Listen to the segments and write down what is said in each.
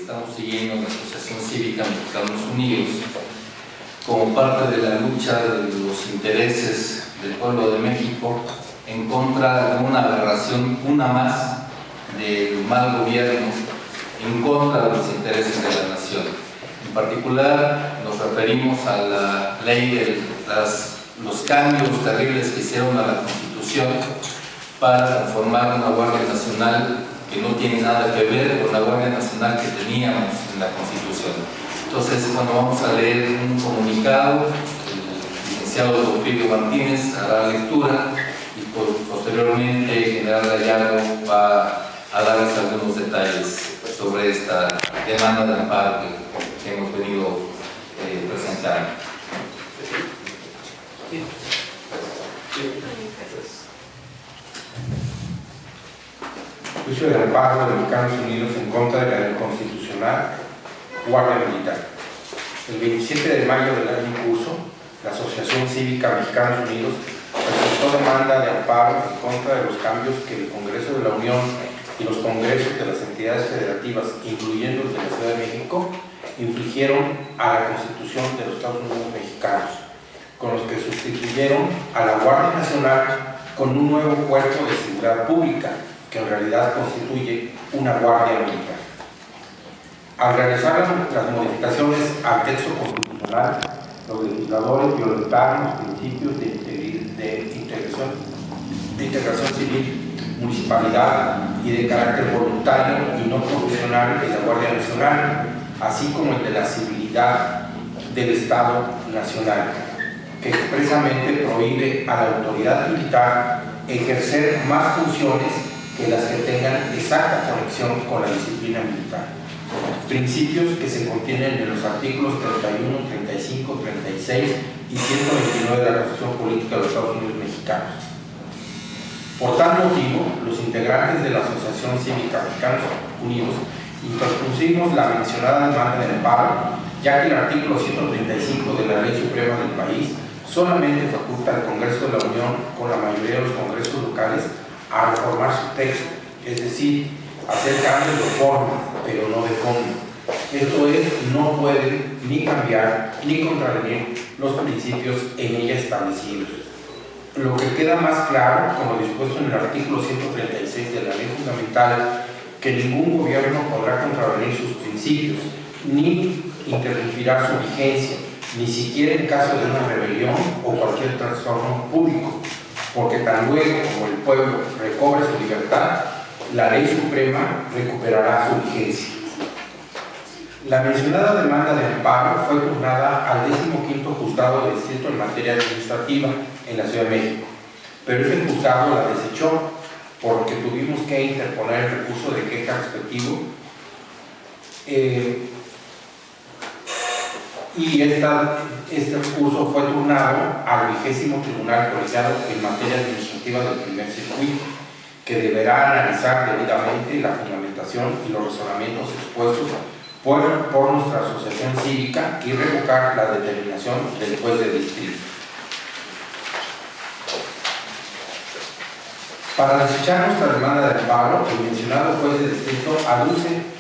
estamos siguiendo la Asociación Cívica Mexicanos Unidos como parte de la lucha de los intereses del pueblo de México en contra de una aberración, una más, del mal gobierno, en contra de los intereses de la nación. En particular nos referimos a la ley de los cambios terribles que hicieron a la Constitución para conformar una Guardia Nacional que no tiene nada que ver con la Guardia Nacional que teníamos en la Constitución. Entonces, bueno, vamos a leer un comunicado, el licenciado Porfirio Martínez hará lectura y posteriormente el general Gallardo va a darles algunos detalles sobre esta demanda de amparo que hemos venido presentando. Juicio de amparo de Mexicanos Unidos en contra de la inconstitucional Guardia Militar. El 27 de mayo del año en curso, la Asociación Cívica Mexicanos Unidos presentó demanda de amparo en contra de los cambios que el Congreso de la Unión y los congresos de las entidades federativas, incluyendo los de la Ciudad de México, infligieron a la Constitución de los Estados Unidos mexicanos, con los que sustituyeron a la Guardia Nacional con un nuevo cuerpo de seguridad pública, que en realidad constituye una Guardia Militar. Al realizar las modificaciones al texto constitucional, los legisladores violentaron los principios de integración civil, municipalidad y de carácter voluntario y no profesional de la Guardia Nacional, así como el de la civilidad del Estado Nacional, que expresamente prohíbe a la autoridad militar ejercer más funciones que las que tengan exacta conexión con la disciplina militar. Principios que se contienen en los artículos 31, 35, 36 y 129 de la Constitución Política de los Estados Unidos Mexicanos. Por tal motivo, los integrantes de la Asociación Cívica Mexicanos Unidos interpusimos la mencionada demanda de amparo, ya que el artículo 135 de la Ley Suprema del país solamente faculta al Congreso de la Unión, con la mayoría de los congresos locales, a reformar su texto, es decir, hacer cambios de forma, pero no de fondo. Esto es, no pueden ni cambiar ni contravenir los principios en ella establecidos. Lo que queda más claro, como dispuesto en el artículo 136 de la Ley Fundamental, que ningún gobierno podrá contravenir sus principios, ni interrumpirá su vigencia, ni siquiera en caso de una rebelión o cualquier trastorno público, porque tan luego como el pueblo recobre su libertad, la Ley Suprema recuperará su vigencia. La mencionada demanda de amparo fue turnada al 15º Juzgado de Distrito en materia administrativa en la Ciudad de México, pero ese juzgado la desechó porque tuvimos que interponer el recurso de queja respectivo y este recurso fue turnado al 20º Tribunal Colegiado en materia administrativa del primer circuito, que deberá analizar debidamente la fundamentación y los razonamientos expuestos por nuestra asociación cívica y revocar la determinación del juez de distrito. Para desechar nuestra demanda de amparo, el mencionado juez de distrito aduce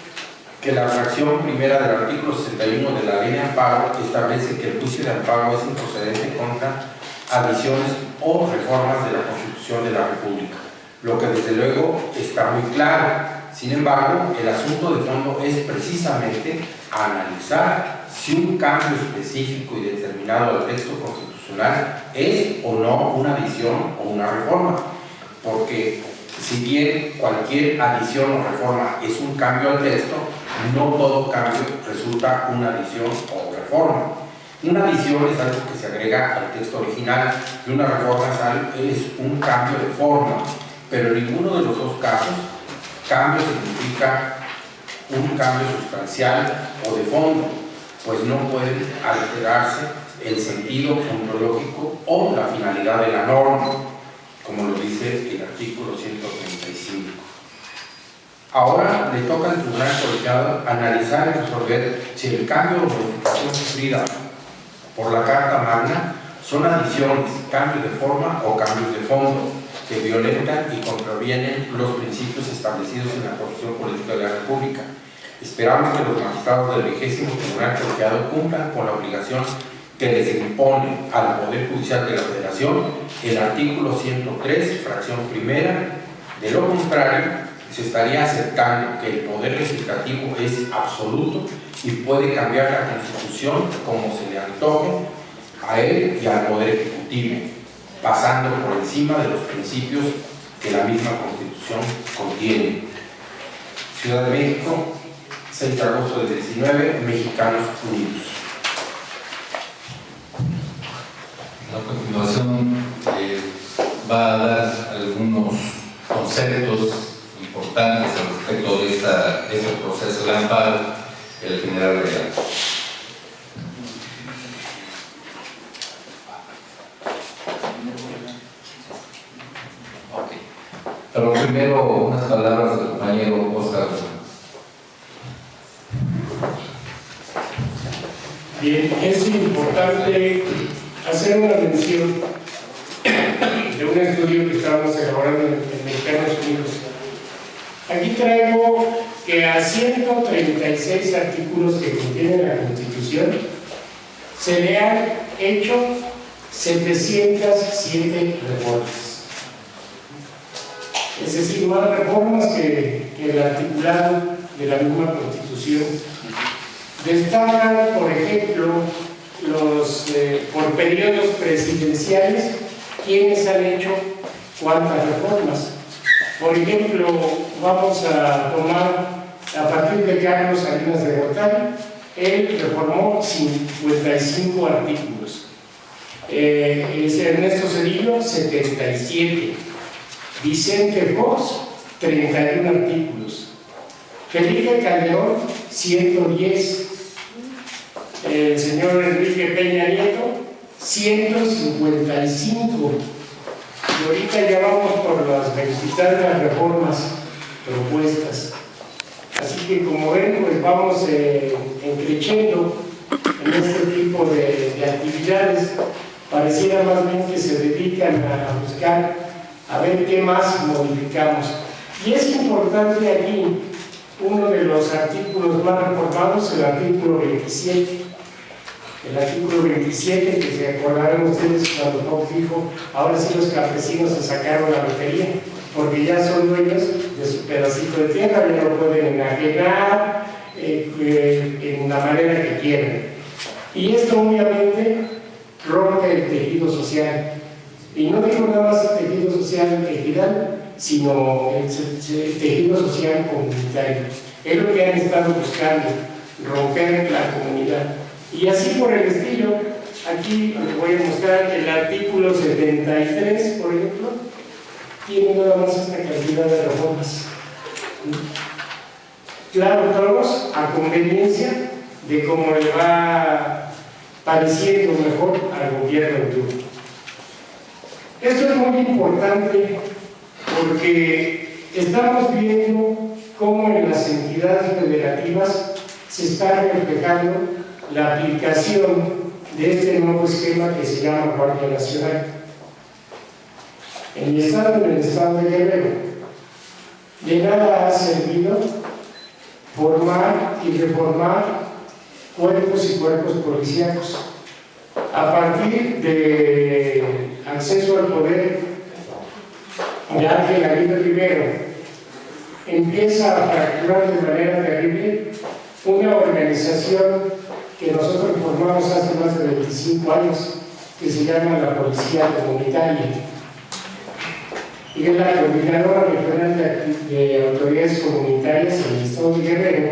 que la fracción primera del artículo 61 de la Ley de Amparo establece que el juicio de amparo es improcedente contra adiciones o reformas de la Constitución de la República, lo que desde luego está muy claro. Sin embargo, el asunto de fondo es precisamente analizar si un cambio específico y determinado al texto constitucional es o no una adición o una reforma, porque si bien cualquier adición o reforma es un cambio al texto, no todo cambio resulta una adición o reforma. Una adición es algo que se agrega al texto original y una reforma es un cambio de forma, pero en ninguno de los dos casos cambio significa un cambio sustancial o de fondo, pues no puede alterarse el sentido ontológico o la finalidad de la norma, como lo dice el artículo 135. Ahora le toca al Tribunal Colegiado analizar y resolver si el cambio o modificación sufrida por la Carta Magna son adiciones, cambios de forma o cambios de fondo, que violentan y contravienen los principios establecidos en la Constitución Política de la República, Esperamos que los magistrados del 20º Tribunal Colegiado cumplan con la obligación que les impone al Poder Judicial de la Federación el artículo 103, fracción primera. De lo contrario, se estaría aceptando que el Poder Legislativo es absoluto y puede cambiar la Constitución como se le antoje a él y al Poder Ejecutivo, pasando por encima de los principios que la misma Constitución contiene. Ciudad de México, 6 de agosto del 19, Mexicanos Unidos. A continuación va a dar algunos conceptos importantes al respecto de este proceso de amparo del general Real. Pero primero unas palabras del compañero Oscar. Bien, es importante hacer una mención de un estudio que estábamos elaborando en Mexicanos Unidos. Aquí traigo que a 136 artículos que contiene la Constitución se le han hecho 707 reformas. Es decir, más reformas que el articulado de la misma Constitución. Destacan, por ejemplo, por periodos presidenciales, quienes han hecho cuántas reformas. Por ejemplo, vamos a tomar a partir de Carlos Salinas de Gortari. Él reformó 55 artículos. Ernesto Zedillo, 77. Vicente Fox, 31 artículos. Felipe Calderón, 110. El señor Enrique Peña Nieto, 155. Y ahorita ya vamos por las 23 reformas propuestas. Así que, como ven, pues vamos creciendo en este tipo de actividades. Pareciera más bien que se dedican a buscar a ver qué más modificamos. Y es importante aquí uno de los artículos más reformados, el artículo 27. El artículo 27, que se acordarán ustedes cuando Fox dijo, ahora sí los campesinos se sacaron la lotería, porque ya son dueños de su pedacito de tierra, ya lo pueden enajenar en la manera que quieran. Y esto obviamente rompe el tejido social. Y no digo nada más el tejido social ejidal, sino el tejido social comunitario. Es lo que han estado buscando, romper la comunidad. Y así por el estilo, aquí les voy a mostrar el artículo 73, por ejemplo, tiene nada más esta cantidad de reformas. Claro, todos a conveniencia de cómo le va pareciendo mejor al gobierno en turno. Esto es muy importante porque estamos viendo cómo en las entidades federativas se está reflejando la aplicación de este nuevo esquema que se llama Guardia Nacional. En el estado de Guerrero, de nada ha servido formar y reformar cuerpos y cuerpos policíacos. A partir del acceso al poder de Ángel Aguirre Rivero, empieza a fracturar de manera terrible una organización que nosotros formamos hace más de 25 años, que se llama la Policía Comunitaria. Y es la Coordinadora Regional de Autoridades Comunitarias en el Estado de Guerrero,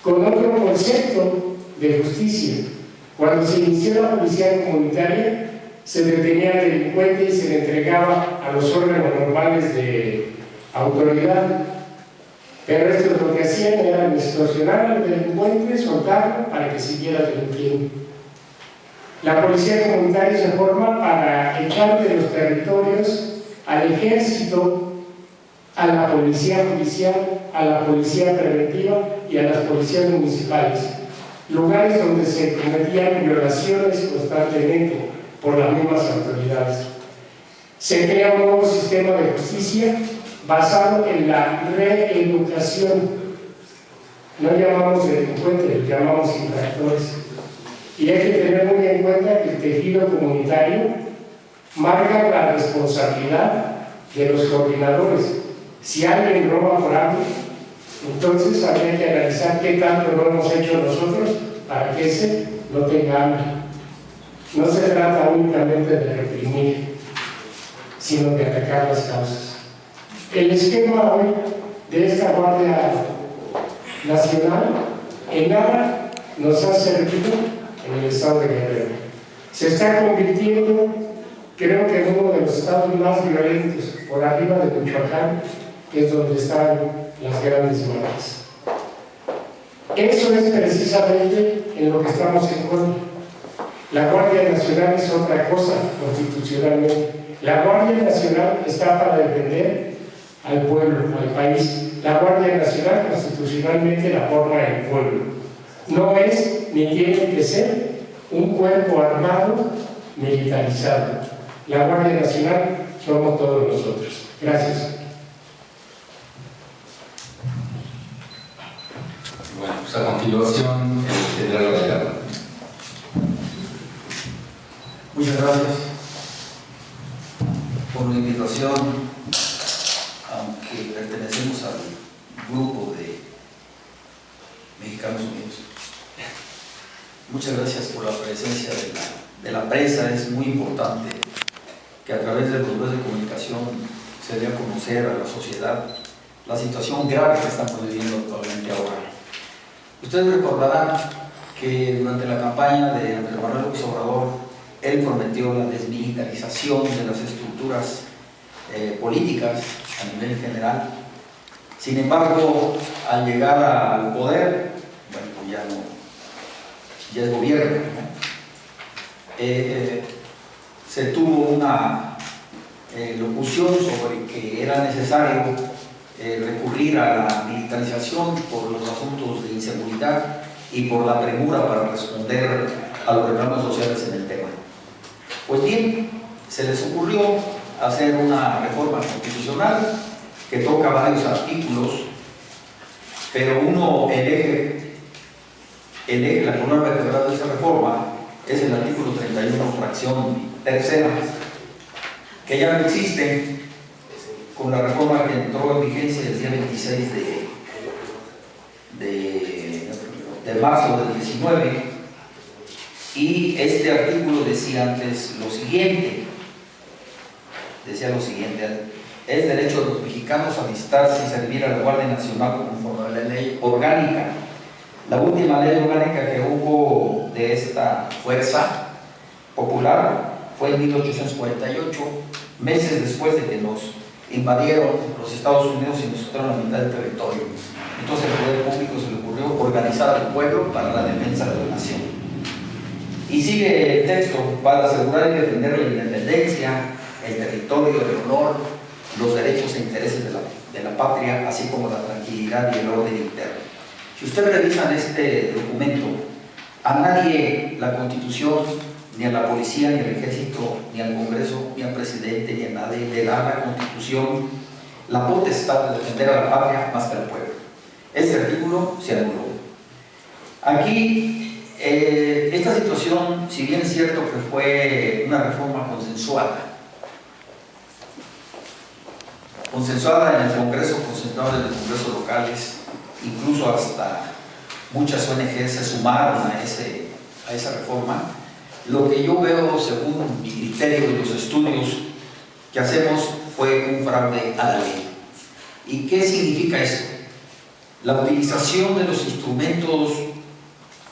con otro concepto de justicia. Cuando se inició la Policía Comunitaria, se detenía al delincuente y se le entregaba a los órganos normales de autoridad. Pero esto lo que hacían era extorsionar al delincuente, soltarlo para que siguiera delinquiendo. La policía comunitaria se forma para echar de los territorios al ejército, a la policía judicial, a la policía preventiva y a las policías municipales, lugares donde se cometían violaciones constantemente por las mismas autoridades. Se crea un nuevo sistema de justicia basado en la reeducación. no llamamos delincuentes, los llamamos infractores. Y hay que tener muy en cuenta que el tejido comunitario marca la responsabilidad de los coordinadores. Si alguien roba por hambre, entonces habría que analizar qué tanto lo hemos hecho nosotros para que ese no tenga hambre. No se trata únicamente de reprimir, sino de atacar las causas. El esquema hoy de esta Guardia Nacional en nada nos ha servido en el estado de Guerrero. Se está convirtiendo, creo que en uno de los estados más violentos, por arriba de Michoacán, que es donde están las grandes maras. Eso es precisamente en lo que estamos en contra. La Guardia Nacional es otra cosa constitucionalmente. La Guardia Nacional está para defender al pueblo, al país. La Guardia Nacional constitucionalmente la forma el pueblo. No es ni tiene que ser un cuerpo armado militarizado. La Guardia Nacional somos todos nosotros. Gracias. Bueno, pues a continuación, el general Gallardo. Muchas gracias por la invitación, aunque pertenecemos al grupo de Mexicanos Unidos. Muchas gracias por la presencia de la prensa. Es muy importante que a través de los medios de comunicación se dé a conocer a la sociedad la situación grave que estamos viviendo actualmente ahora. Ustedes recordarán que durante la campaña de Andrés Manuel López Obrador, él prometió la desmilitarización de las estructuras políticas a nivel general. Sin embargo, al llegar al poder, bueno, pues ya es gobierno, ¿no? Se tuvo una locución sobre que era necesario recurrir a la militarización por los asuntos de inseguridad y por la premura para responder a los reclamos sociales en el tema. Pues bien, se les ocurrió hacer una reforma constitucional que toca varios artículos, pero la columna vertebral de esa reforma es el artículo 31, fracción tercera, que ya no existe con la reforma que entró en vigencia el día 26 de marzo del 19. Y este artículo decía antes lo siguiente, es derecho de los mexicanos a alistarse y servir a la Guardia Nacional conforme a la ley orgánica. La última ley orgánica que hubo de esta fuerza popular fue en 1848, meses después de que nos invadieron los Estados Unidos y nos quitaron la mitad del territorio. Entonces al poder público se le ocurrió organizar al pueblo para la defensa de la nación. Y sigue el texto: para asegurar y defender la independencia, el territorio, el honor, los derechos e intereses de la patria, así como la tranquilidad y el orden interno. Si ustedes revisan este documento, a nadie la Constitución, ni a la policía, ni al ejército, ni al Congreso, ni al presidente, ni a nadie le da la Constitución la potestad de defender a la patria más que al pueblo. Ese artículo se anuló. Aquí esta situación, si bien es cierto que fue una reforma consensuada en el Congreso, consensuada en los congresos locales, incluso hasta muchas ONG se sumaron a esa reforma, lo que yo veo, según mi criterio y los estudios que hacemos, fue un fraude a la ley. ¿Y qué significa eso? La utilización de los instrumentos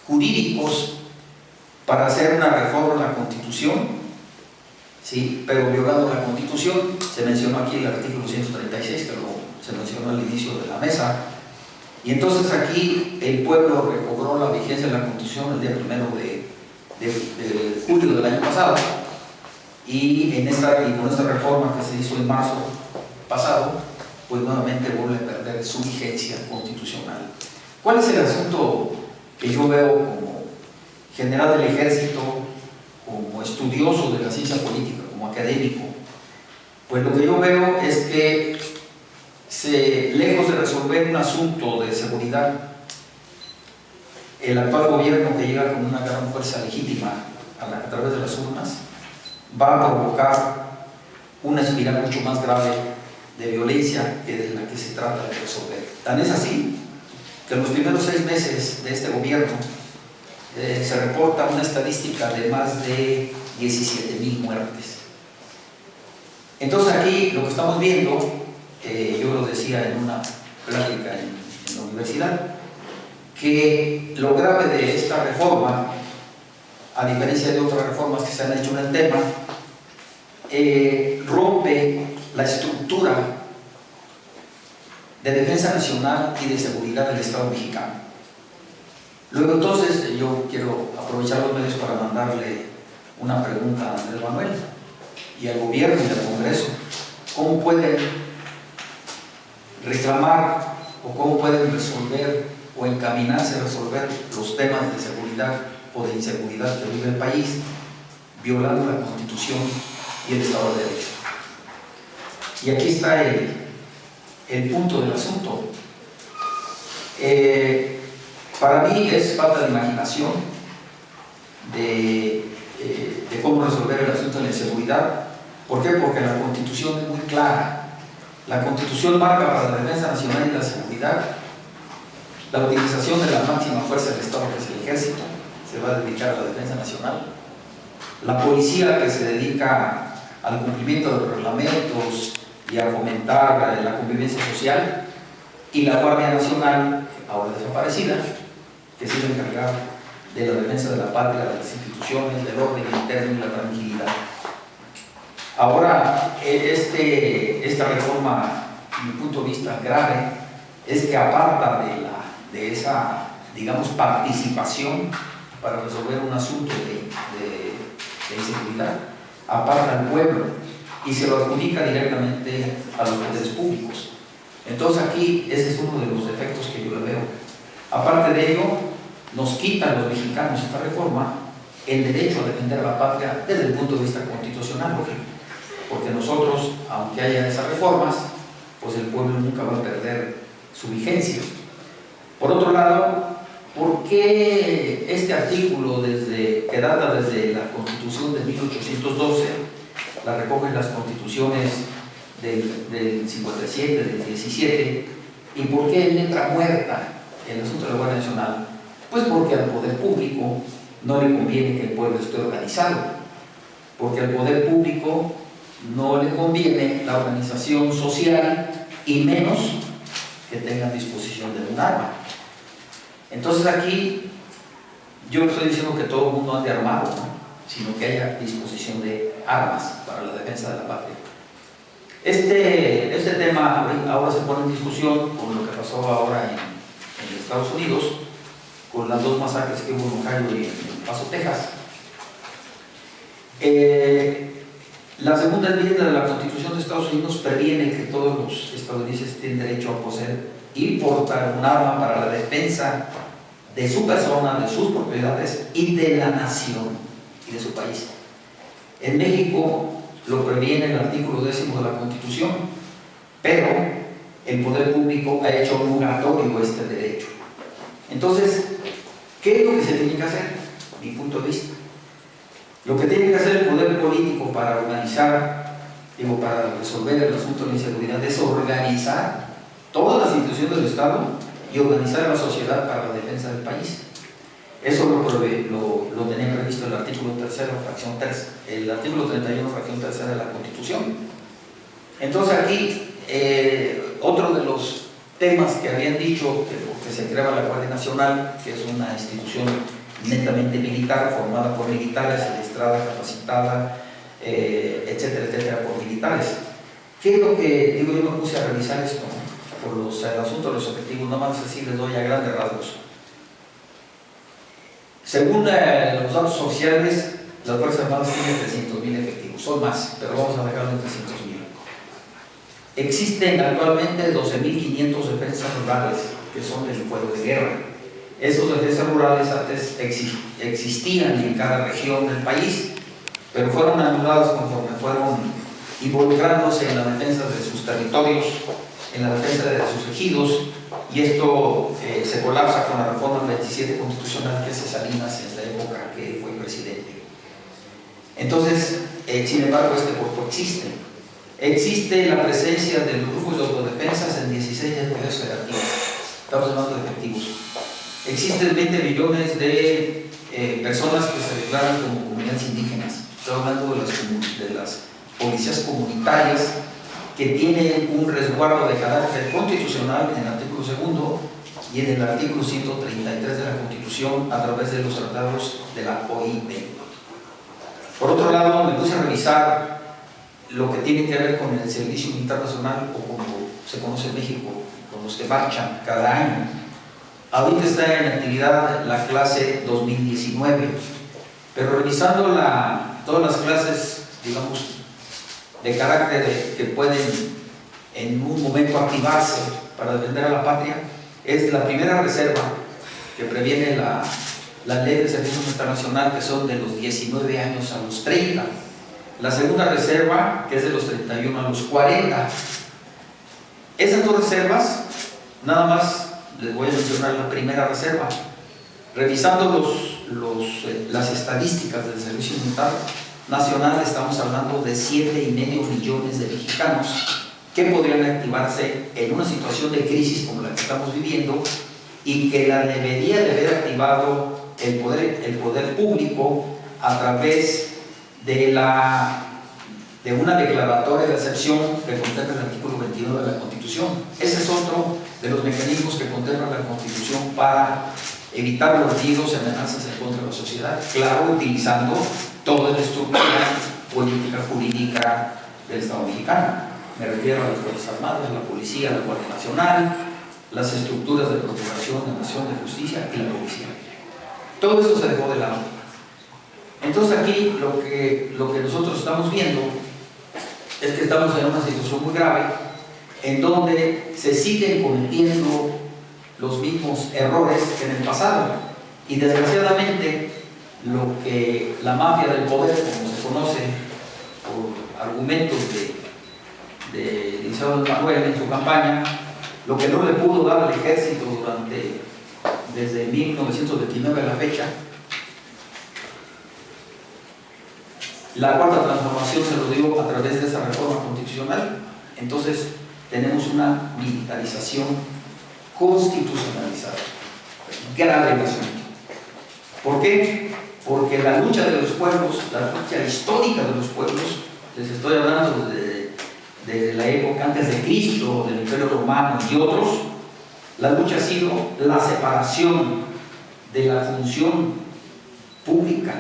jurídicos para hacer una reforma a la Constitución, sí, pero violando la Constitución. Se mencionó aquí el artículo 136, que se mencionó al inicio de la mesa, y entonces aquí el pueblo recobró la vigencia de la Constitución el día 1 de julio del año pasado, y con esta reforma que se hizo en marzo pasado, pues nuevamente vuelve a perder su vigencia constitucional. ¿Cuál es el asunto que yo veo como general del ejército, como estudioso de la ciencia política, como académico? Pues lo que yo veo es que lejos de resolver un asunto de seguridad, el actual gobierno, que llega con una gran fuerza legítima a través de las urnas, va a provocar una espiral mucho más grave de violencia que de la que se trata de resolver. Tan es así que en los primeros 6 meses de este gobierno se reporta una estadística de más de 17,000 muertes. Entonces aquí lo que estamos viendo, yo lo decía en una plática en la universidad, que lo grave de esta reforma, a diferencia de otras reformas que se han hecho en el tema, rompe la estructura de defensa nacional y de seguridad del Estado mexicano. Luego entonces yo quiero aprovechar los medios para mandarle una pregunta a Andrés Manuel y al gobierno y al Congreso. ¿Cómo pueden reclamar o cómo pueden resolver o encaminarse a resolver los temas de seguridad o de inseguridad que vive el país, violando la Constitución y el Estado de Derecho? Y aquí está el punto del asunto. Para mí es falta de imaginación de cómo resolver el asunto de la inseguridad. ¿Por qué? Porque la Constitución es muy clara. La Constitución marca para la defensa nacional y la seguridad la utilización de la máxima fuerza del Estado, que es el Ejército, se va a dedicar a la defensa nacional. La policía, que se dedica al cumplimiento de los reglamentos y a fomentar la convivencia social, y la Guardia Nacional, ahora desaparecida, que se va a encargar de la defensa de la patria, de las instituciones, del orden interno y la tranquilidad. Ahora, esta reforma, desde mi punto de vista grave, es que aparta de esa, digamos, participación para resolver un asunto de inseguridad, aparta al pueblo y se lo adjudica directamente a los poderes públicos. Entonces aquí ese es uno de los efectos que yo le veo. Aparte de ello, nos quitan los mexicanos esta reforma el derecho a defender a la patria desde el punto de vista constitucional, porque nosotros, aunque haya esas reformas, pues el pueblo nunca va a perder su vigencia. Por otro lado, ¿por qué este artículo que data desde la Constitución de 1812, la recogen las constituciones del 57, del 17, y por qué en letra muerta el asunto de la Guardia Nacional? Pues porque al poder público no le conviene que el pueblo esté organizado, porque al poder público no le conviene la organización social y menos que tengan disposición de un arma. Entonces aquí yo no estoy diciendo que todo el mundo ande armado, ¿no?, sino que haya disposición de armas para la defensa de la patria. Este tema ahora se pone en discusión con lo que pasó ahora en Estados Unidos, con las 2 masacres que hubo en Ohio y en El Paso, Texas. La segunda enmienda de la Constitución de Estados Unidos previene que todos los estadounidenses tienen derecho a poseer y portar un arma para la defensa de su persona, de sus propiedades y de la nación y de su país. En México lo previene el artículo 10 de la Constitución, pero el poder público ha hecho obligatorio este derecho. Entonces, ¿qué es lo que se tiene que hacer? Mi punto de vista. Lo que tiene que hacer el poder político para organizar, para resolver el asunto de la inseguridad, es organizar todas las instituciones del Estado y organizar a la sociedad para la defensa del país. Eso lo tenía previsto el artículo 3, fracción 3, el artículo 31, fracción 3 de la Constitución. Entonces aquí, otro de los temas que habían dicho que se creaba la Guardia Nacional, que es una institución netamente militar, formada por militares, adiestrada, capacitada, etcétera, etcétera, por militares. ¿Qué es lo que digo? Yo me puse a revisar esto, ¿no?, por los asuntos de los objetivos, nada más así les doy a grandes rasgos. Según los datos oficiales, las Fuerzas Armadas tienen 300,000 efectivos, son más, pero vamos a dejarlo en 300,000. Existen actualmente 12,500 defensas rurales, que son el fuero de guerra. Esos defensas rurales antes existían en cada región del país, pero fueron anuladas conforme fueron involucrándose en la defensa de sus territorios, en la defensa de sus ejidos y esto se colapsa con la reforma 27 constitucional que hace Salinas en la época que fue presidente. Entonces, sin embargo, este cuerpo existe. Existe la presencia de los grupos de autodefensas en 16 entidades federativas. Estamos hablando de efectivos. Existen 20 millones de personas que se declaran como comunidades indígenas. Estamos hablando de las policías comunitarias que tienen un resguardo de carácter constitucional en el artículo 2 y en el artículo 133 de la Constitución a través de los tratados de la OIT. Por otro lado, me puse a revisar lo que tiene que ver con el Servicio Militar Nacional, o como se conoce en México, con los que marchan cada año. Ahorita está en actividad la clase 2019, pero revisando todas las clases, digamos, de carácter que pueden en un momento activarse para defender a la patria, es la primera reserva que previene la ley de servicio internacional, que son de los 19 años a los 30. La segunda reserva, que es de los 31 a los 40. Esas dos reservas, nada más les voy a mencionar la primera reserva. Revisando las estadísticas del Servicio Militar Nacional, estamos hablando de 7,5 millones de mexicanos que podrían activarse en una situación de crisis como la que estamos viviendo, y que la debería de haber activado el poder público a través de una declaratoria de excepción que contempla el artículo 21 de la Constitución. Ese es otro de los mecanismos que contempla la Constitución para evitar los riesgos y amenazas en contra de la sociedad, claro, utilizando toda la estructura política jurídica del Estado mexicano. Me refiero a las Fuerzas Armadas, la Policía, la Guardia Nacional, las estructuras de procuración, de nación, de justicia y la policía. Todo esto se dejó de lado. Entonces aquí lo que nosotros estamos viendo es que estamos en una situación muy grave en donde se siguen cometiendo los mismos errores que en el pasado, y desgraciadamente lo que la mafia del poder, como se conoce por argumentos de Liceo Manuel en su campaña, lo que no le pudo dar al ejército desde 1929 a la fecha, la cuarta transformación se lo dio a través de esa reforma constitucional. Entonces tenemos una militarización constitucionalizada, grave el asunto. ¿Por qué? Porque la lucha de los pueblos, la lucha histórica de los pueblos, les estoy hablando de la época antes de Cristo, del Imperio Romano y otros, la lucha ha sido la separación de la función pública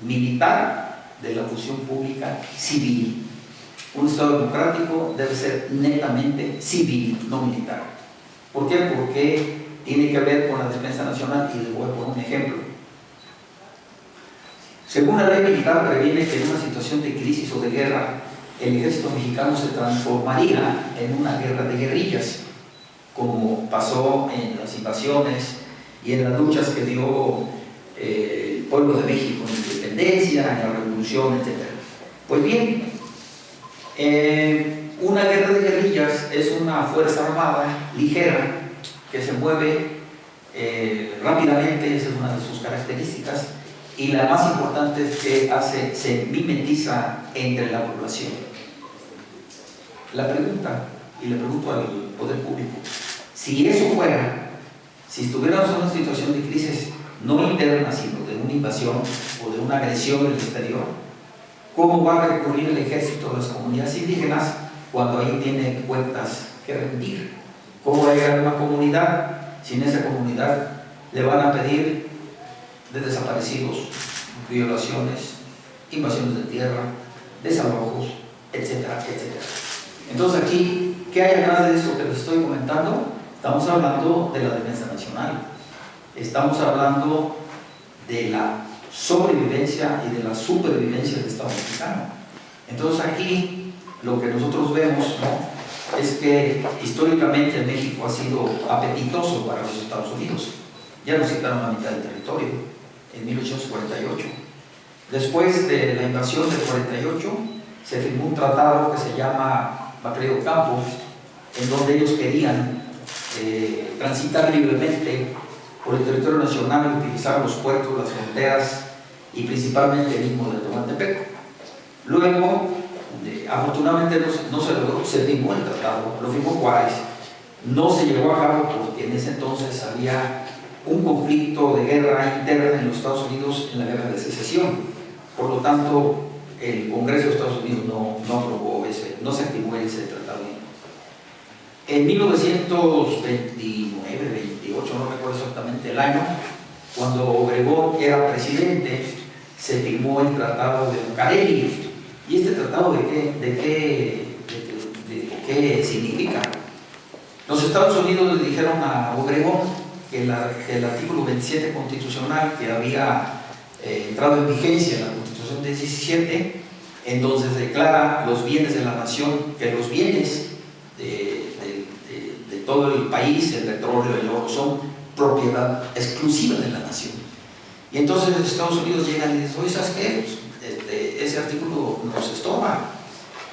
militar de la función pública civil. Un Estado democrático debe ser netamente civil, no militar. ¿Por qué? Porque tiene que ver con la defensa nacional, y les voy a poner un ejemplo. Según la ley militar, previene que en una situación de crisis o de guerra, el ejército mexicano se transformaría en una guerra de guerrillas, como pasó en las invasiones y en las luchas que dio el pueblo de México en la independencia, en la revolución, etc. Pues bien, una guerra de guerrillas es una fuerza armada ligera que se mueve rápidamente, esa es una de sus características, y la más importante es que se mimetiza entre la población. La pregunta, y le pregunto al poder público, si eso fuera, si estuviéramos en una situación de crisis no interna, sino de una invasión o de una agresión del exterior, ¿cómo va a recurrir el ejército a las comunidades indígenas cuando ahí tiene cuentas que rendir? ¿Cómo va a llegar a una comunidad si en esa comunidad le van a pedir de desaparecidos, violaciones, invasiones de tierra, desalojos, etcétera, etcétera? Entonces aquí, ¿qué hay atrás de eso que les estoy comentando? Estamos hablando de la defensa nacional, estamos hablando de la sobrevivencia y de la supervivencia del Estado mexicano. Entonces aquí lo que nosotros vemos, ¿no?, es que históricamente México ha sido apetitoso para los Estados Unidos. Ya nos quitaron la mitad del territorio en 1848. Después de la invasión del 48 se firmó un tratado que se llama Macleo Campos, en donde ellos querían transitar libremente por el territorio nacional, utilizar los puertos, las fronteras y principalmente el mismo de Tehuantepec. Luego, afortunadamente no se logró, se firmó el tratado, lo firmó Juárez. No se llevó a cabo porque en ese entonces había un conflicto de guerra interna en los Estados Unidos en la guerra de secesión. Por lo tanto, el Congreso de Estados Unidos no aprobó no se activó ese tratado. En 1929, 28, no recuerdo exactamente el año, cuando Obregón era presidente, se firmó el Tratado de Bucareli. ¿Y este tratado de qué significa? Los Estados Unidos le dijeron a Obregón que el artículo 27 constitucional que había entrado en vigencia en la Constitución del 17, entonces declara los bienes de la nación, que los bienes de todo el país, el petróleo, el oro, son propiedad exclusiva de la nación. Y entonces los Estados Unidos llegan y dicen, oye, ¿sabes qué? Ese artículo nos estorba.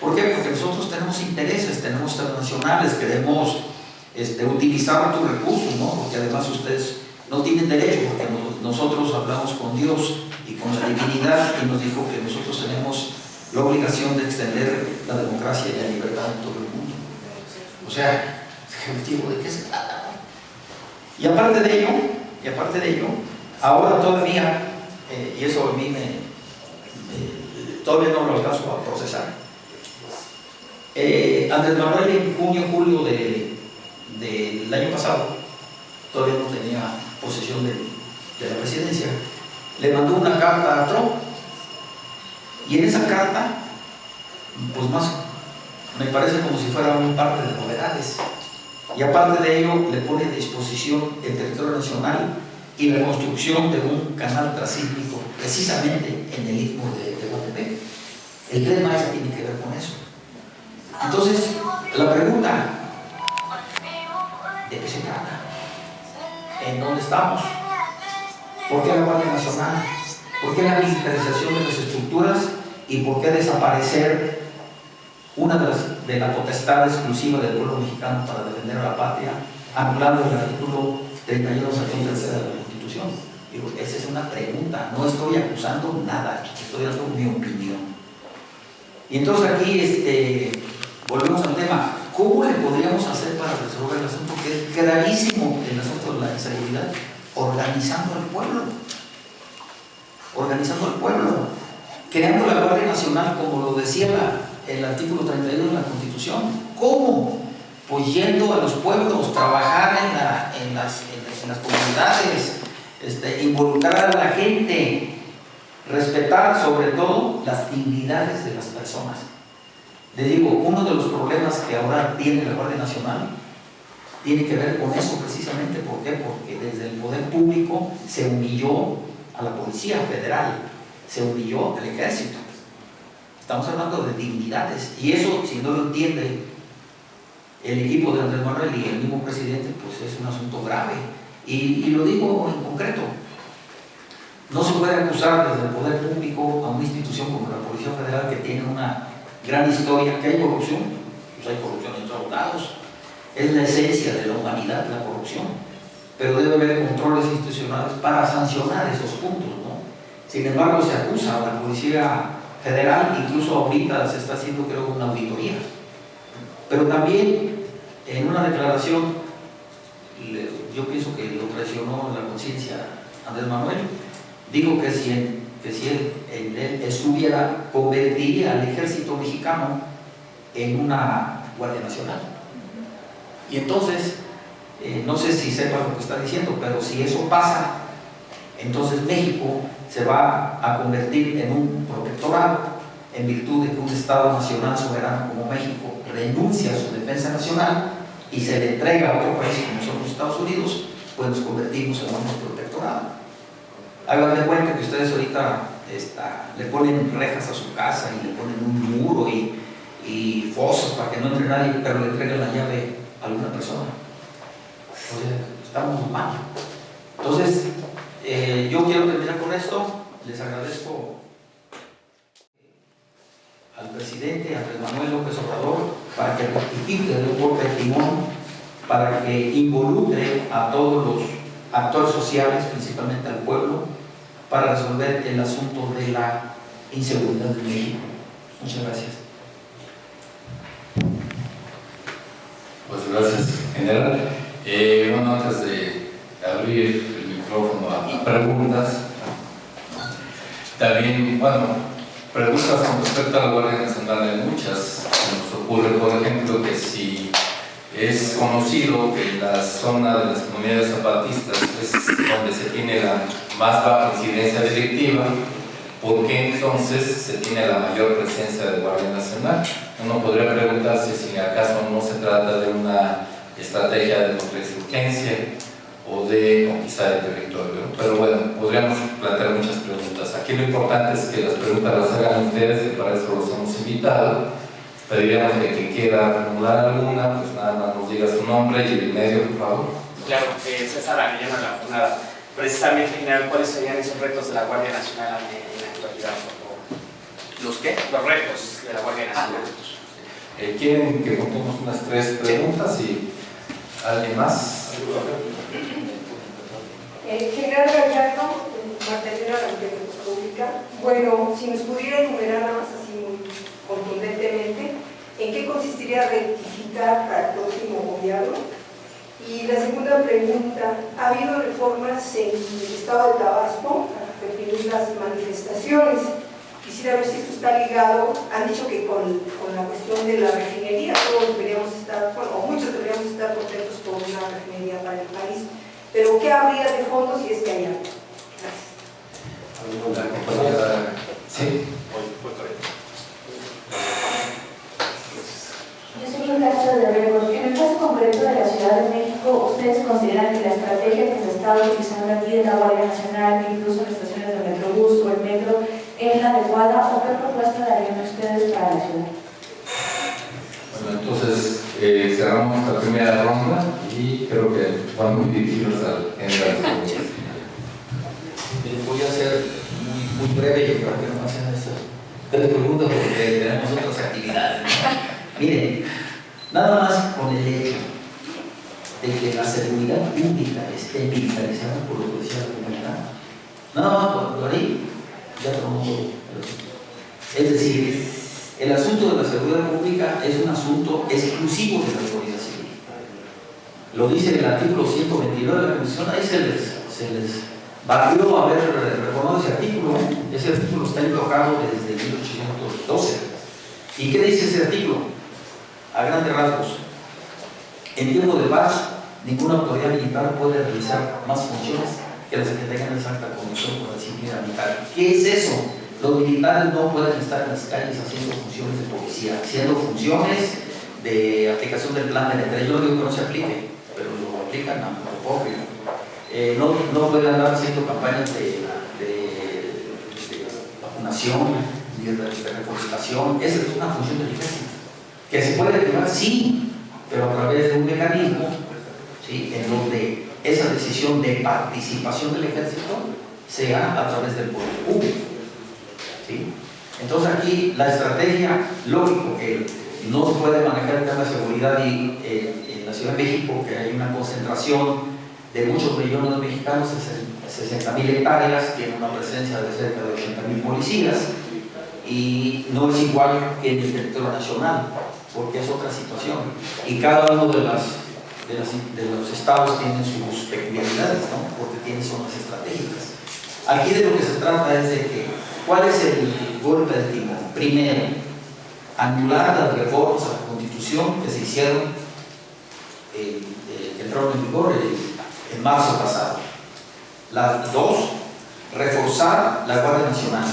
¿Por qué? Porque nosotros tenemos intereses, tenemos transnacionales, queremos utilizar tus recursos, ¿no? Porque además ustedes no tienen derecho, porque nosotros hablamos con Dios y con la divinidad y nos dijo que nosotros tenemos la obligación de extender la democracia y la libertad en todo el mundo. O sea, ¿de qué se trata? Y aparte de ello, ahora todavía, y eso a mí todavía no lo alcanzo a procesar, Andrés Manuel en junio, julio del año pasado, todavía no tenía posesión de la presidencia, le mandó una carta a Trump, y en esa carta, pues más, me parece como si fuera un parte de novedades, y aparte de ello le pone a disposición el territorio nacional y la construcción de un canal transísmico precisamente en el istmo de Tehuantepec. El Tren Maya tiene que ver con eso. Entonces, la pregunta, ¿de qué se trata? ¿En dónde estamos? ¿Por qué la Guardia Nacional? ¿Por qué la militarización de las estructuras? ¿Y por qué desaparecer una de la potestad exclusiva del pueblo mexicano para defender a la patria, anulando el artículo 31, sección tercera de la Constitución? Digo, esa es una pregunta, no estoy acusando nada, estoy dando mi opinión. Y entonces aquí volvemos al tema, ¿cómo le podríamos hacer para resolver el asunto? Que es gravísimo el asunto de la inseguridad, organizando al pueblo, creando la Guardia Nacional, como lo decía el artículo 32 de la Constitución. ¿Cómo? Pues yendo a los pueblos, trabajar en las comunidades, involucrar a la gente, respetar sobre todo las dignidades de las personas. Les digo, uno de los problemas que ahora tiene la Guardia Nacional tiene que ver con eso precisamente. ¿Por qué? Porque desde el poder público se humilló a la Policía Federal, se humilló al Ejército. Estamos hablando de dignidades, y eso, si no lo entiende el equipo de Andrés Manuel y el mismo presidente, pues es un asunto grave. Y lo digo en concreto, no se puede acusar desde el poder público a una institución como la Policía Federal, que tiene una gran historia, que hay corrupción, pues hay corrupción en todos lados, es la esencia de la humanidad, la corrupción, pero debe haber controles institucionales para sancionar esos puntos, ¿no? Sin embargo, se acusa a la Policía Federal, incluso ahorita se está haciendo, creo, una auditoría. Pero también en una declaración, yo pienso que lo traicionó la conciencia Andrés Manuel, dijo que si él estuviera, convertiría al ejército mexicano en una Guardia Nacional. Y entonces, no sé si sepa lo que está diciendo, pero si eso pasa, entonces México se va a convertir en un protectorado, en virtud de que un Estado nacional soberano como México renuncia a su defensa nacional y se le entrega a otro país como son los Estados Unidos, pues nos convertimos en un protectorado. Hagan de cuenta que ustedes ahorita le ponen rejas a su casa y le ponen un muro y fosas para que no entre nadie, pero le entregan la llave a alguna persona. O sea, estamos mal. Entonces, yo quiero terminar con esto. Les agradezco al presidente Andrés Manuel López Obrador para que rectifique de un golpe de timón para que involucre a todos los actores sociales, principalmente al pueblo, para resolver el asunto de la inseguridad de México. Muchas gracias. Pues gracias, general. Bueno, antes de abrir el micrófono a preguntas, también, bueno, preguntas con respecto a la Guardia Nacional hay muchas. Nos ocurre, por ejemplo, que si es conocido que la zona de las comunidades zapatistas es donde se tiene la más baja incidencia delictiva, ¿por qué entonces se tiene la mayor presencia de Guardia Nacional? Uno podría preguntarse si acaso no se trata de una estrategia de contrainsurgencia o de conquistar el territorio. Pero bueno, podríamos plantear muchas preguntas. Aquí lo importante es que las preguntas las hagan ustedes, que para eso los hemos invitado. Pediríamos que quien quiera formular alguna, pues nada más nos diga su nombre y el medio, por favor. Claro, César Arellano, la jornada. Precisamente, general, ¿cuáles serían esos retos de la Guardia Nacional en la actualidad, por favor? ¿Los qué? Los retos de la Guardia Nacional. ¿Quieren que contemos unas 3 preguntas y alguien más? General Gallardo, Martelena de la República Pública. Bueno, si nos pudiera enumerar nada más así muy contundentemente, ¿en qué consistiría rectificar para el próximo gobierno? Y la segunda pregunta, ¿ha habido reformas en el estado de Tabasco para reprimir las manifestaciones? Quisiera ver si esto está ligado, han dicho que con la cuestión de la refinería, todos deberíamos estar, bueno, o muchos deberíamos estar contentos con una refinería para el país, pero ¿qué habría de fondo si es que hay algo? Gracias. La compañera, sí. Yo soy un caso de Rebos. En el caso concreto de la Ciudad de México, ¿ustedes consideran que la estrategia que se está utilizando aquí de la Guardia Nacional, incluso en estaciones de Metrobús o el metro, es la adecuada o qué propuesta darían ustedes para la ciudad? Bueno, entonces cerramos la primera ronda y creo que van muy dirigidos al general. Voy a ser muy breve, yo creo que no hacen estas 3 preguntas porque tenemos otras actividades, ¿no? Miren, nada más con el hecho de que la seguridad pública esté militarizada por lo que decía la comunidad, nada más por ahí ya tomó todo. Es decir, el asunto de la seguridad pública es un asunto exclusivo de la autoridad civil. Lo dice el artículo 129 de la Constitución, ahí se les valió haber reformado ese artículo. Ese artículo está intocado desde 1812. ¿Y qué dice ese artículo? A grandes rasgos, en tiempo de paz, ninguna autoridad militar puede realizar más funciones que las que tengan exacta conexión con la disciplina militar. ¿Qué es eso? Los militares no pueden estar en las calles haciendo funciones de policía, haciendo funciones de aplicación del plan de letra. Yo digo que no se aplique, pero lo aplican a poco. No pueden andar haciendo campañas de vacunación, ni de reforestación. Esa es una función del ejército. Que se puede activar, sí, pero a través de un mecanismo, ¿sí?, en donde esa decisión de participación del ejército sea a través del poder público, ¿sí? Entonces aquí la estrategia, lógico que no se puede manejar el tema de seguridad y en la Ciudad de México, que hay una concentración de muchos millones de mexicanos, 60.000 hectáreas, tiene una presencia de cerca de 80.000 policías y no es igual que en el territorio nacional, porque es otra situación y cada uno de los estados tiene sus peculiaridades, ¿no?, porque tiene zonas estratégicas. Aquí de lo que se trata es de que, ¿cuál es el golpe de timón? Primero, anular las reformas a la Constitución que se hicieron, que entraron en vigor en marzo pasado. Las 2, reforzar la Guardia Nacional,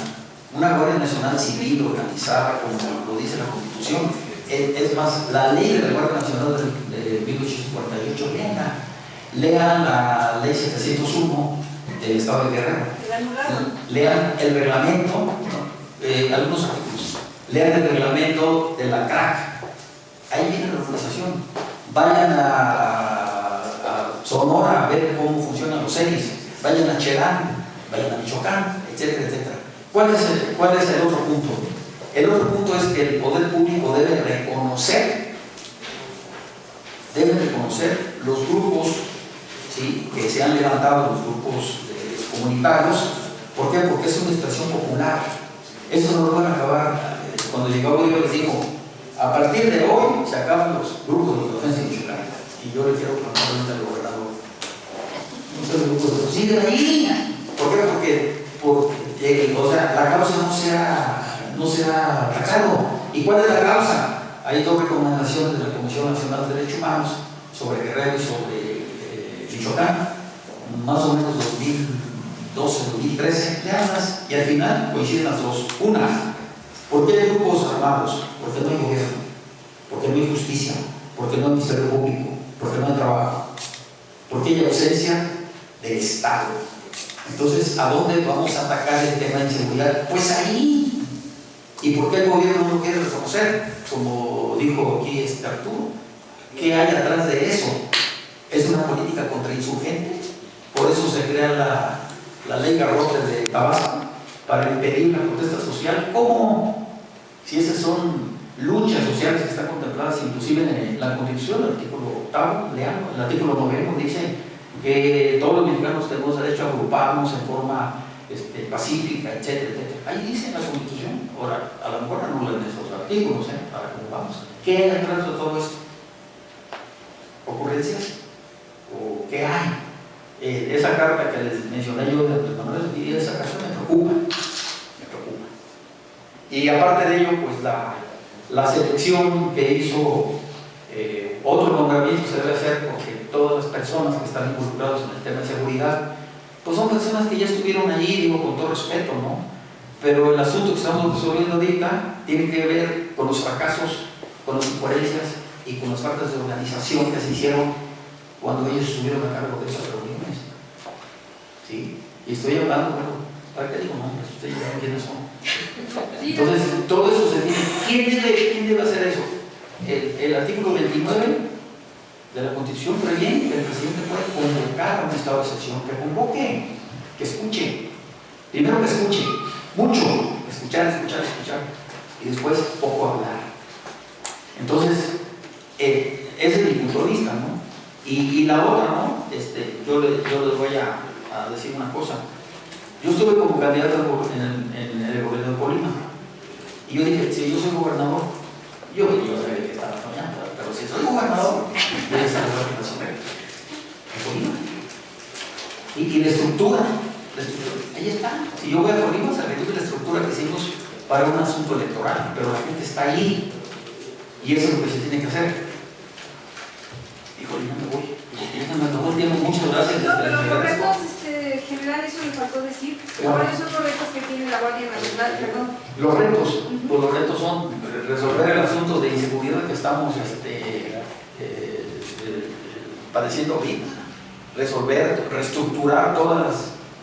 una Guardia Nacional civil organizada como lo dice la Constitución. Es más, la ley de la Guardia Nacional de 1848, lean la ley 701 del Estado de Guerrero, lean el reglamento, algunos artículos, lean el reglamento de la CRAC, ahí viene la organización. Vayan a Sonora a ver cómo funcionan los CENIS, vayan a Cherán, vayan a Michoacán, etcétera, etcétera. ¿Cuál es el otro punto? El otro punto es que el poder público debe reconocer deben reconocer los grupos, ¿sí?, que se han levantado, los grupos comunitarios. ¿Por qué? Porque es una expresión popular. Eso no lo van a acabar. Cuando llegó yo les digo, a partir de hoy se acaban los grupos de autodefensa en Michoacán. Y yo le quiero preguntar al gobernador, muchos grupos siguen ahí. ¿Por qué? Porque o sea, la causa no se ha atacado. ¿Y cuál es la causa? Hay dos recomendaciones de la Comisión Nacional de Derechos Humanos sobre Guerrero y sobre Michoacán, más o menos 2012, 2013, leanlas, y al final coinciden las dos. Una, ¿por qué hay grupos armados? Porque no hay gobierno, porque no hay justicia, porque no hay ministerio público, porque no hay trabajo, porque hay ausencia del Estado. Entonces, ¿a dónde vamos a atacar el tema de inseguridad? Pues ahí. ¿Y por qué el gobierno no lo quiere reconocer? Como dijo aquí Arturo, ¿qué hay atrás de eso? ¿Es una política contrainsurgente? Por eso se crea la ley Garrote de Tabasco, para impedir la protesta social. ¿Cómo? Si esas son luchas sociales que están contempladas inclusive en la Constitución, el artículo 8, leamos, el artículo 9 dice que todos los mexicanos tenemos derecho a agruparnos en forma pacífica, etcétera, etcétera. Ahí dice en la Constitución. Ahora, a lo mejor anulan esos artículos, para cómo vamos. ¿Qué hay detrás de todo esto? ¿Ocurrencias? ¿O qué hay? Esa carta que les mencioné yo de Andrés Manuel, y esa carta me preocupa. Y aparte de ello, pues la selección que hizo otro nombramiento se debe hacer porque todas las personas que están involucradas en el tema de seguridad, pues son personas que ya estuvieron allí, digo con todo respeto, ¿no? Pero el asunto que estamos resolviendo ahorita tiene que ver con los fracasos, con las incoherencias y con las faltas de organización que se hicieron cuando ellos estuvieron a cargo de esas reuniones. ¿Sí? Y estoy hablando, bueno, ¿para qué digo nombres? Ustedes ya saben quiénes son. Entonces, todo eso se dice. ¿Quién debe hacer eso? El artículo 29 de la Constitución previene que el presidente puede convocar a un estado de excepción, que convoque, que escuche. Primero que escuche, mucho, escuchar, y después poco hablar. Entonces, ese es mi punto de vista, ¿no? Y la otra, ¿no? Yo les voy a decir una cosa. Yo estuve como candidato en el gobierno de Colima, y yo dije, si yo soy gobernador, yo sabía que estaba soñando, pero si soy gobernador, voy a estar en Colima. Y la estructura, ahí está. Si yo voy a Colima, se reduce la estructura que hicimos para un asunto electoral, pero la gente está ahí, y eso es lo que se tiene que hacer. Híjole, no me voy. Muchas gracias. No, pero los retos, general, eso me faltó decir. ¿Cuáles son los retos que tiene la Guardia Nacional? Perdón. Los retos, pues los retos son resolver el asunto de inseguridad que estamos padeciendo ahorita, resolver, reestructurar todas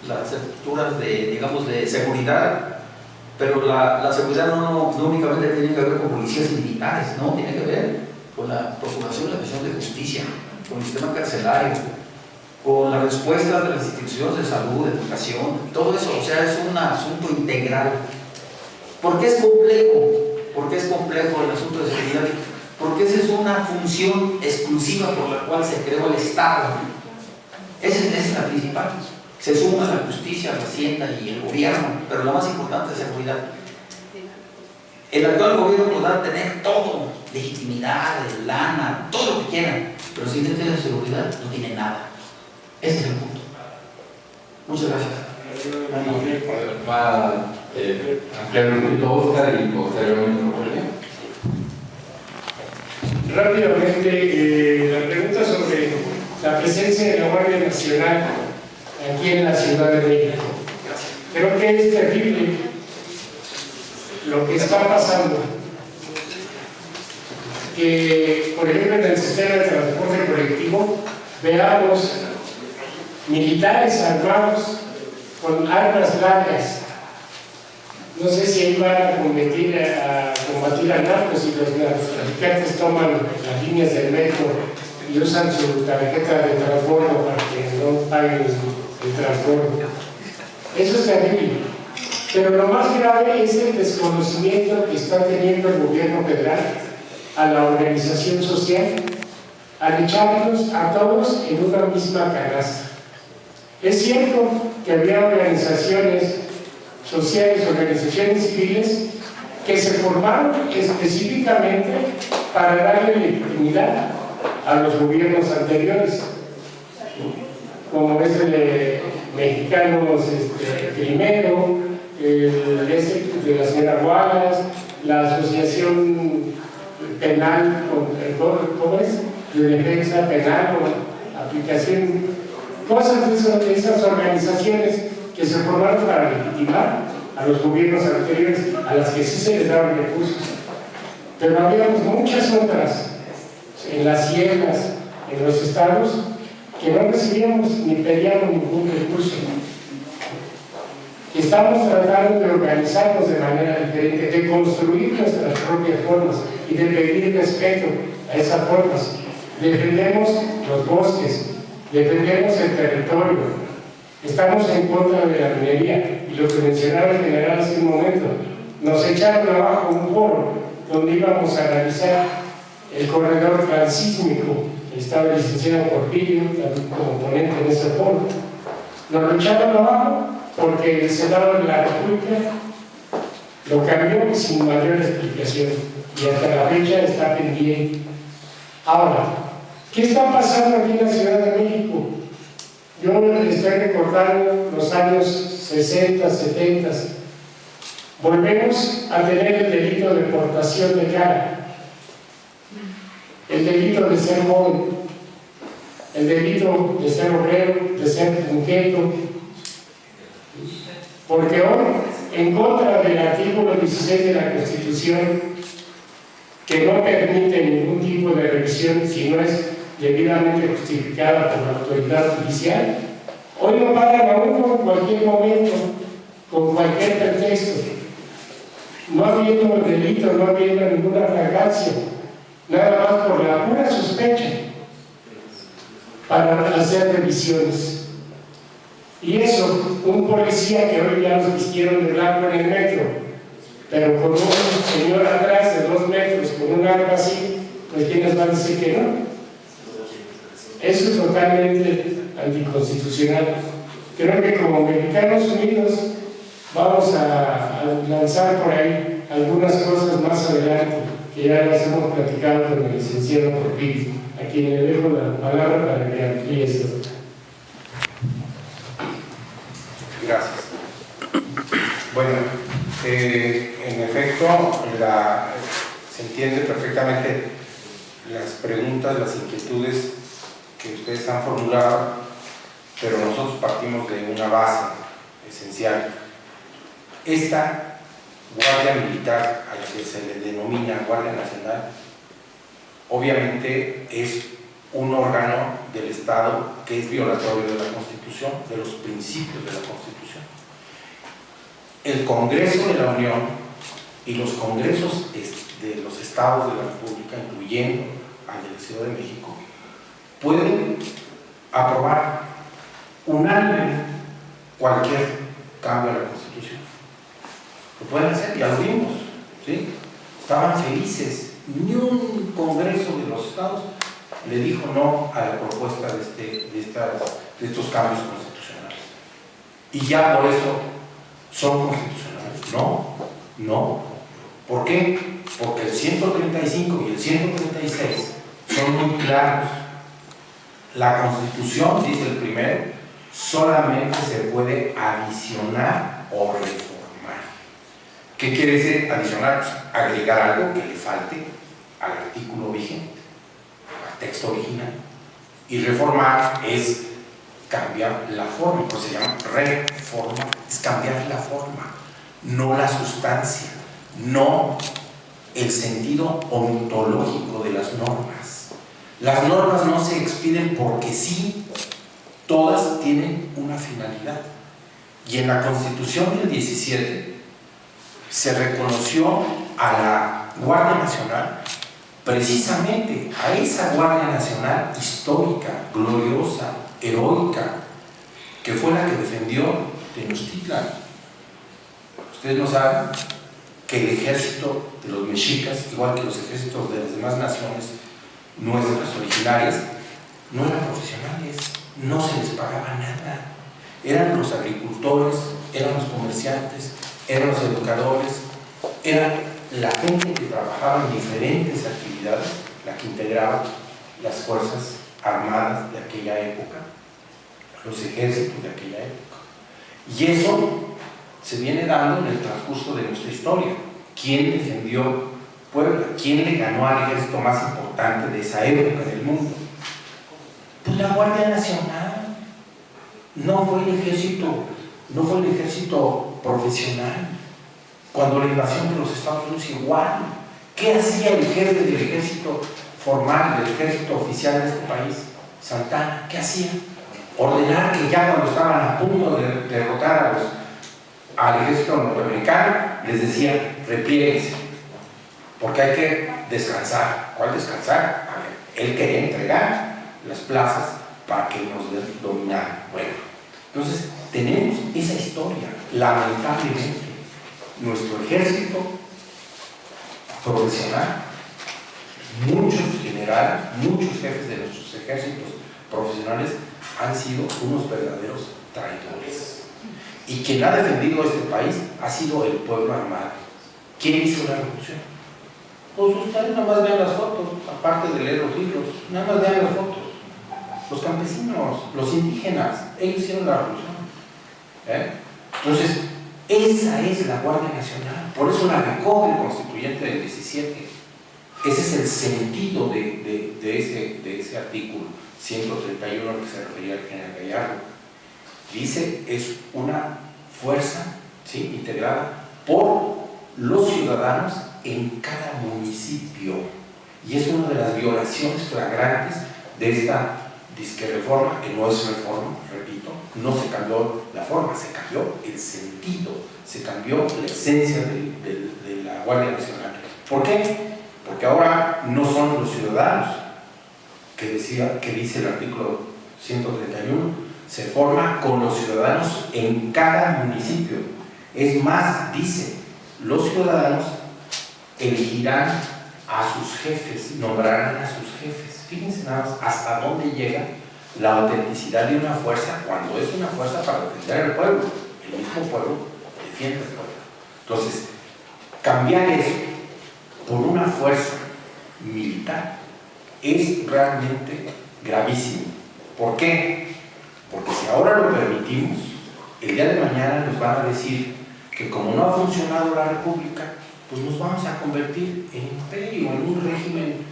las estructuras de seguridad, pero la seguridad no únicamente tiene que ver con policías militares, no, tiene que ver con la procuración y la gestión de justicia, con el sistema carcelario, con la respuesta de las instituciones de salud, de educación, todo eso. O sea, es un asunto integral. ¿Por qué es complejo? ¿Por qué es complejo el asunto de seguridad? Porque esa es una función exclusiva por la cual se creó el Estado. Esa es la principal. Se suma la justicia, la hacienda y el gobierno, pero lo más importante es seguridad. El actual gobierno podrá tener todo, legitimidad, lana, todo lo que quieran, pero si no tiene seguridad, no tiene nada. Ese es el punto. Muchas gracias. Va a ampliar un poquito Oscar y posteriormente Rogelio. Rápidamente, la pregunta sobre la presencia de la Guardia Nacional aquí en la Ciudad de México. Creo que es terrible lo que está pasando. Que, por ejemplo, en el sistema de transporte colectivo veamos militares armados con armas largas. No sé si ahí van a combatir al narco, si los narcotraficantes toman las líneas del metro y usan su tarjeta de transbordo para que no paguen el transbordo. Eso es terrible. Pero lo más grave es el desconocimiento que está teniendo el gobierno federal a la organización social al echarlos a todos en una misma canasta. Es cierto que había organizaciones sociales, organizaciones civiles que se formaron específicamente para darle legitimidad a los gobiernos anteriores, como es el de Mexicanos Primero, el de la señora Wallace, la Asociación Penal, ¿cómo es? De defensa penal o aplicación, cosas de esas organizaciones que se formaron para legitimar a los gobiernos anteriores, a las que sí se les daban recursos. Pero habíamos muchas otras en las sierras, en los estados, que no recibíamos ni pedíamos ningún recurso. Estamos tratando de organizarnos de manera diferente, de construir nuestras propias formas y de pedir respeto a esas formas. Defendemos los bosques, defendemos el territorio, estamos en contra de la minería, y lo que mencionaba el general hace un momento, nos echaron abajo un foro donde íbamos a analizar el corredor transísmico. Estaba el licenciado Porfirio como ponente en ese foro. Nos lo echaron abajo porque el Senado de la República lo cambió sin mayor explicación y hasta la fecha está pendiente. Ahora, ¿qué está pasando aquí en la Ciudad de México? Yo estoy recordando los años 60, 70. Volvemos a tener el delito de portación de cara, el delito de ser joven, el delito de ser obrero, de ser punqueto, porque hoy, en contra del artículo 16 de la Constitución, que no permite ningún tipo de revisión si no es debidamente justificada por la autoridad judicial, hoy lo pagan a uno en cualquier momento, con cualquier pretexto, no habiendo delito, no habiendo ninguna fragancia, nada más por la pura sospecha, para hacer revisiones. Y eso, un policía que hoy ya los vistieron de blanco en el metro, pero con un señor atrás de 2 metros con un arma así, pues ¿quién les va a decir que no? Eso es totalmente anticonstitucional. Creo que como Mexicanos Unidos vamos a lanzar por ahí algunas cosas más adelante, que ya las hemos platicado con el licenciado Porfirio, a quien le dejo la palabra para que amplíe esto. Gracias. Bueno, en efecto, se entiende perfectamente las preguntas, las inquietudes que ustedes han formulado, pero nosotros partimos de una base esencial. Esta Guardia Militar, a la que se le denomina Guardia Nacional, obviamente es un órgano del Estado que es violatorio de la Constitución, de los principios de la Constitución. El Congreso de la Unión y los congresos de los estados de la República, incluyendo al de la Ciudad de México, pueden aprobar unánime cualquier cambio a la Constitución. Lo pueden hacer, ya lo vimos, ¿sí? Estaban felices, ni un congreso de los estados le dijo no a la propuesta de estos cambios constitucionales. Y ya por eso son constitucionales. No. ¿Por qué? Porque el 135 y el 136 son muy claros. La Constitución, dice el primero, solamente se puede adicionar o reformar. ¿Qué quiere decir adicionar? Pues agregar algo que le falte al artículo vigente, al texto original. Y reformar es cambiar la forma, pues se llama reforma, es cambiar la forma, no la sustancia, no el sentido ontológico de las normas. Las normas no se expiden porque sí, todas tienen una finalidad. Y en la Constitución del 17 se reconoció a la Guardia Nacional, precisamente a esa Guardia Nacional histórica, gloriosa, heroica, que fue la que defendió Tenochtitlan. Ustedes no saben que el ejército de los mexicas, igual que los ejércitos de las demás naciones, nuestras originarias no eran profesionales, no se les pagaba nada. Eran los agricultores, eran los comerciantes, eran los educadores, eran la gente que trabajaba en diferentes actividades, la que integraba las fuerzas armadas de aquella época, los ejércitos de aquella época. Y eso se viene dando en el transcurso de nuestra historia. ¿Quién defendió Puebla? ¿Quién le ganó al ejército más importante de esa época del mundo? Pues la Guardia Nacional. No fue el ejército profesional. Cuando la invasión de los Estados Unidos, igual. ¿Qué hacía el jefe del ejército formal, del ejército oficial de este país? Santana. ¿Qué hacía? Ordenar que ya cuando estaban a punto de derrotar al ejército norteamericano, les decía: replieguense, porque hay que descansar. ¿Cuál descansar? A ver, él quería entregar las plazas para que nos dominaran. Bueno, entonces tenemos esa historia. Lamentablemente, nuestro ejército profesional, muchos generales, muchos jefes de nuestros ejércitos profesionales han sido unos verdaderos traidores. Y quien ha defendido este país ha sido el pueblo armado. ¿Quién hizo la revolución? Pues ustedes nada más vean las fotos, aparte de leer los libros, nada más vean las fotos. Los campesinos, los indígenas, ellos hicieron la revolución. Entonces, esa es la Guardia Nacional. Por eso la recoge el constituyente del 17. Ese es el sentido de ese artículo 131 al que se refería el general Gallardo. Dice, es una fuerza, ¿sí?, integrada por los ciudadanos en cada municipio. Y es una de las violaciones flagrantes de esta disque reforma, que no es reforma, repito, no se cambió la forma, se cambió el sentido, se cambió la esencia de la Guardia Nacional. ¿Por qué? Porque ahora no son los ciudadanos, que dice el artículo 131, se forma con los ciudadanos en cada municipio. Es más, dice, los ciudadanos elegirán a sus jefes, nombrarán a sus jefes. Fíjense nada más hasta dónde llega la autenticidad de una fuerza, cuando es una fuerza para defender al pueblo. El mismo pueblo defiende al pueblo. Entonces, cambiar eso por una fuerza militar es realmente gravísimo. ¿Por qué? Porque si ahora lo permitimos, el día de mañana nos van a decir que como no ha funcionado la república, pues nos vamos a convertir en imperio, en un régimen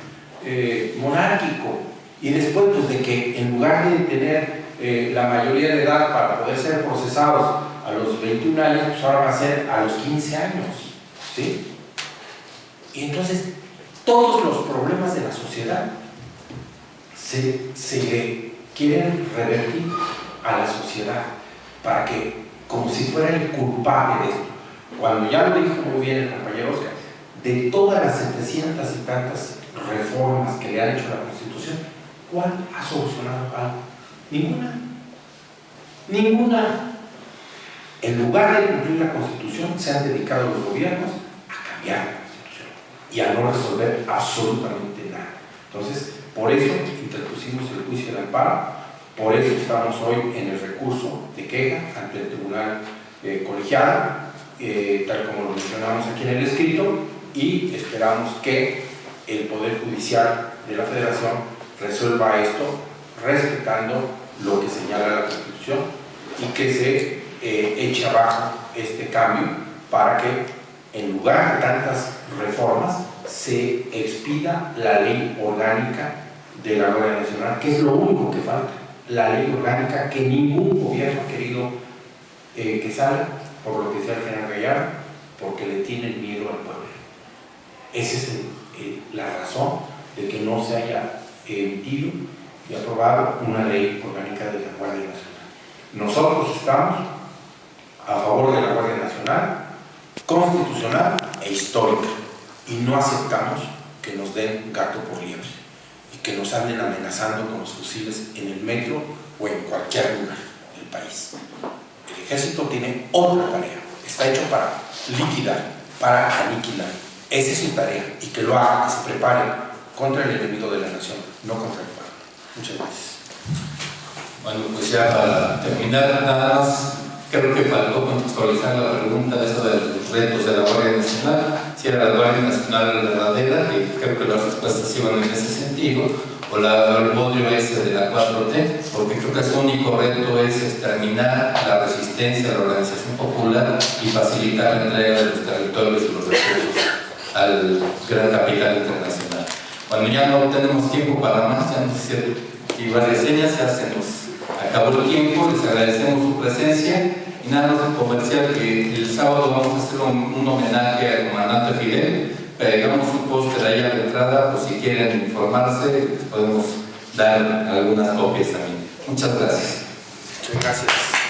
monárquico, y después pues de que en lugar de tener la mayoría de edad para poder ser procesados a los 21 años, pues ahora va a ser a los 15 años, ¿sí? Y entonces todos los problemas de la sociedad se le quieren revertir a la sociedad para que, como si fuera el culpable de esto, cuando ya lo dijo muy bien el compañero Oscar, de todas las 700 y tantas reformas que le han hecho a la Constitución, ¿cuál ha solucionado algo? Ninguna. Ninguna. En lugar de cumplir la Constitución, se han dedicado los gobiernos a cambiar la Constitución y a no resolver absolutamente nada. Entonces, por eso interpusimos el juicio de amparo, por eso estamos hoy en el recurso de queja ante el Tribunal Colegiado, tal como lo mencionamos aquí en el escrito, y esperamos que el Poder Judicial de la Federación resuelva esto respetando lo que señala la Constitución y que se eche abajo este cambio para que en lugar de tantas reformas se expida la ley orgánica de la Guardia Nacional, que es lo único que falta, la ley orgánica que ningún gobierno ha querido que salga, por lo que decía el general Gallardo, porque le tienen miedo al pueblo. Esa es la razón de que no se haya emitido y aprobado una ley orgánica de la Guardia Nacional. Nosotros estamos a favor de la Guardia Nacional, constitucional e histórica, y no aceptamos que nos den gato por liebre y que nos anden amenazando con los fusiles en el metro o en cualquier lugar del país. El ejército tiene otra tarea, está hecho para liquidar, para aniquilar. Esa es su tarea, y que lo haga, que se prepare contra el enemigo de la nación, no contra el pueblo. Muchas gracias. Bueno, pues ya para terminar, nada más, creo que faltó contextualizar la pregunta de eso de los retos de la Guardia Nacional, si era la Guardia Nacional verdadera, que creo que las respuestas iban en ese sentido, o el bodrio ese de la 4T, porque creo que su único reto es exterminar la resistencia a la organización popular y facilitar la entrega de los territorios y los recursos al gran capital internacional. Bueno, ya no tenemos tiempo para más, ya nos hicieron y varias señas, ya se nos acabó el tiempo, les agradecemos su presencia y nada más un comercial que el sábado vamos a hacer un homenaje al comandante Fidel, pegamos un póster ahí a la entrada, pues si quieren informarse, les podemos dar algunas copias también. Muchas gracias. Muchas gracias.